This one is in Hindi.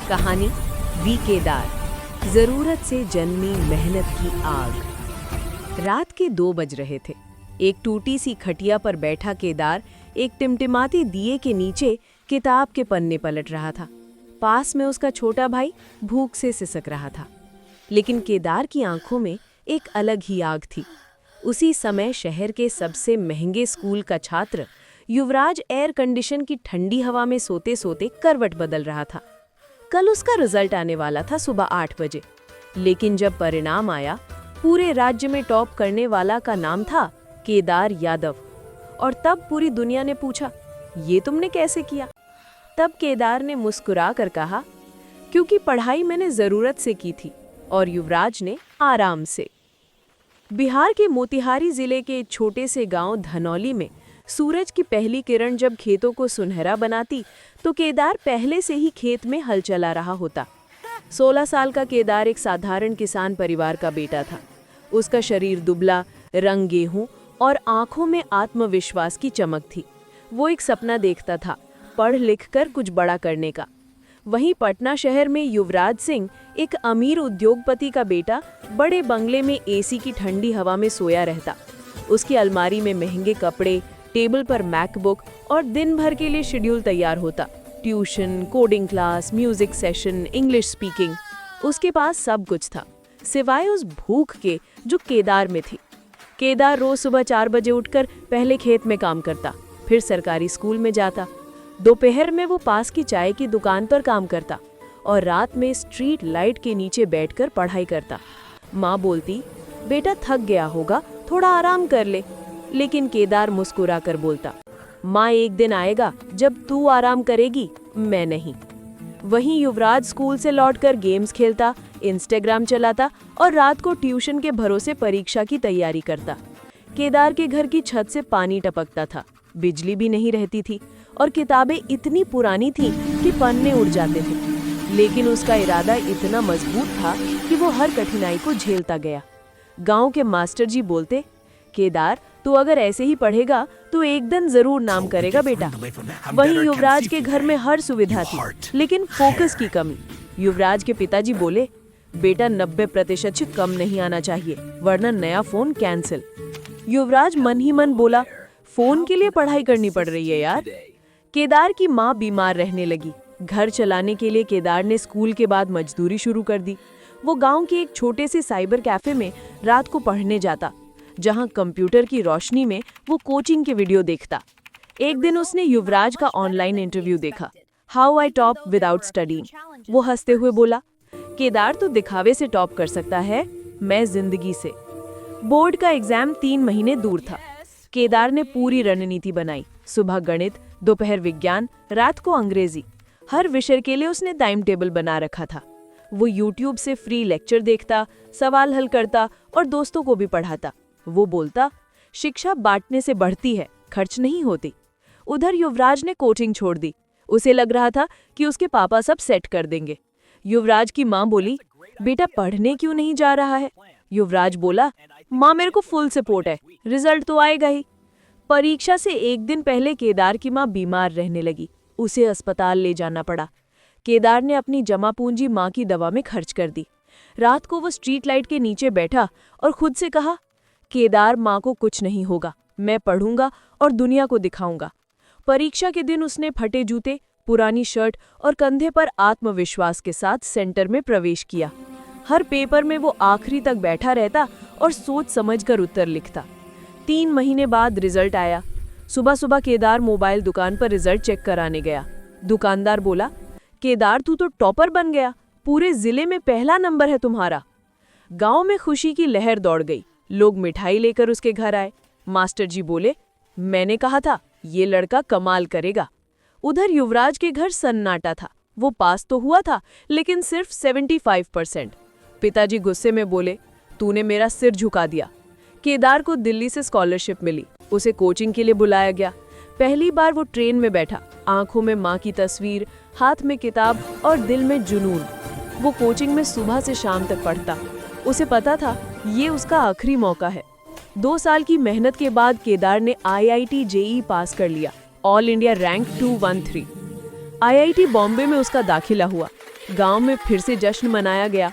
कहानी वी केदार, जरूरत से जन्मी मेहनत की आग। रात के 2 बज रहे थे। एक टूटी सी खटिया पर बैठा केदार एक टिमटिमाते दिए के नीचे किताब के पन्ने पलट रहा था। पास में उसका छोटा भाई भूख से सिसक रहा था, लेकिन केदार की आंखों में एक अलग ही आग थी। उसी समय शहर के सबसे महंगे स्कूल का छात्र युवराज एयर कंडीशन की ठंडी हवा में सोते सोते करवट बदल रहा था। कल उसका रिजल्ट आने वाला था सुबह 8 बजे, लेकिन जब परिणाम आया, पूरे राज्य में टॉप करने वाला का नाम था केदार यादव। और तब पूरी दुनिया ने पूछा, ये तुमने कैसे किया? तब केदार ने मुस्कुरा कर कहा, क्योंकि पढ़ाई मैंने जरूरत से की थी और युवराज ने आराम से। बिहार के मोतिहारी जिले के एक छोटे से गांव धनौली में सूरज की पहली किरण जब खेतों को सुनहरा बनाती, तो केदार पहले से ही खेत में हल चला रहा होता। 16 साल का केदार एक साधारण किसान परिवार का बेटा था। उसका शरीर दुबला, रंग गेहूं और आंखों में आत्मविश्वास की चमक थी। वो एक सपना देखता था, पढ़ लिख कर कुछ बड़ा करने का। वहीं पटना शहर में युवराज सिंह, एक अमीर उद्योगपति का बेटा, बड़े बंगले में एसी की ठंडी हवा में सोया रहता। उसकी अलमारी में महंगे कपड़े, टेबल पर मैकबुक और दिन भर के लिए शेड्यूल तैयार होता। Tuition, coding class, music session, English speaking, उसके पास सब कुछ था, सिवाय उस भूख के जो केदार में थी। केदार रोज सुबह 4 बजे उठकर पहले खेत में काम करता, फिर सरकारी स्कूल में जाता। दोपहर में वो पास की चाय की दुकान पर काम करता और रात में स्ट्रीट लाइट के नीचे बैठकर पढ़ाई करता। माँ बोलती, बेटा थक गया होगा, थोड़ा आराम कर ले। लेकिन केदार मुस्कुरा कर बोलता, माँ एक दिन आएगा जब तू आराम करेगी, मैं नहीं। वहीं युवराज स्कूल से लौटकर गेम्स खेलता, इंस्टाग्राम चलाता और रात को ट्यूशन के भरोसे परीक्षा की तैयारी करता। केदार के घर की छत से पानी टपकता था, बिजली भी नहीं रहती थी और किताबें इतनी पुरानी थी कि पन्ने उड़ जाते थे। लेकिन उसका इरादा इतना मजबूत था कि वो हर कठिनाई को झेलता गया। गांव के मास्टर जी बोलते, केदार तू अगर ऐसे ही पढ़ेगा तो एक दिन जरूर नाम करेगा बेटा। वहीं युवराज के घर में हर सुविधा थी, लेकिन फोकस की कमी। युवराज के पिताजी बोले, बेटा 90% से कम नहीं आना चाहिए, वरना नया फोन कैंसिल। युवराज मन ही मन बोला, फोन के लिए पढ़ाई करनी पड़ रही है यार। केदार की माँ बीमार रहने लगी। घर चलाने के लिए केदार ने स्कूल के बाद मजदूरी शुरू कर दी। वो गांव के एक छोटे से साइबर कैफे में रात को पढ़ने जाता, जहां कंप्यूटर की रोशनी में वो कोचिंग के वीडियो देखता। एक दिन उसने युवराज का ऑनलाइन इंटरव्यू देखा, how I top without studying. वो हंसते हुए बोला, केदार तो दिखावे से टॉप कर सकता है, मैं जिंदगी से। बोर्ड का एग्जाम 3 महीने दूर था। केदार ने पूरी रणनीति बनाई। सुबह गणित, दोपहर विज्ञान, रात को अंग्रेजी। हर विषय के लिए उसने टाइम टेबल बना रखा था। वो यूट्यूब से फ्री लेक्चर देखता, सवाल हल करता और दोस्तों को भी पढ़ाता। वो बोलता, शिक्षा बांटने से बढ़ती है, खर्च नहीं होती। उधर युवराज ने कोचिंग छोड़ दी। उसे लग रहा था कि उसके पापा सब सेट कर देंगे। युवराज की माँ बोली, बेटा पढ़ने क्यों नहीं जा रहा है? युवराज बोला, माँ मेरे को फुल सपोर्ट है, रिजल्ट तो आएगा ही। परीक्षा से एक दिन पहले केदार की माँ बीमार रहने लगी। उसे अस्पताल ले जाना पड़ा। केदार ने अपनी जमा पूंजी माँ की दवा में खर्च कर दी। रात को वो स्ट्रीट लाइट के नीचे बैठा और खुद से कहा, केदार माँ को कुछ नहीं होगा, मैं पढ़ूंगा और दुनिया को दिखाऊंगा। परीक्षा के दिन उसने फटे जूते, पुरानी शर्ट और कंधे पर आत्मविश्वास के साथ सेंटर में प्रवेश किया। हर पेपर में वो आखिरी तक बैठा रहता और सोच समझकर उत्तर लिखता। 3 महीने बाद रिजल्ट आया। सुबह सुबह केदार मोबाइल दुकान पर रिजल्ट चेक कराने गया। दुकानदार बोला, केदार तू तो टॉपर बन गया, पूरे जिले में पहला नंबर है तुम्हारा। गांव में खुशी की लहर दौड़ गई। लोग मिठाई लेकर उसके घर आए। मास्टर जी बोले, मैंने कहा था ये लड़का कमाल करेगा। उधर युवराज के घर सन्नाटा था। वो पास तो हुआ था, लेकिन सिर्फ 75%। पिताजी गुस्से में बोले, तूने मेरा सिर झुका दिया। केदार को दिल्ली से स्कॉलरशिप मिली। उसे कोचिंग के लिए बुलाया गया। पहली बार वो ट्रेन में बैठा, आंखों में माँ की तस्वीर, हाथ में किताब और दिल में जुनून। वो कोचिंग में सुबह से शाम तक पढ़ता। उसे पता था ये उसका आखिरी मौका है। 2 साल की मेहनत के बाद केदार ने IIT JEE पास कर लिया, all India rank 213। IIT Bombay में उसका दाखिला हुआ। गांव में फिर से जश्न मनाया गया।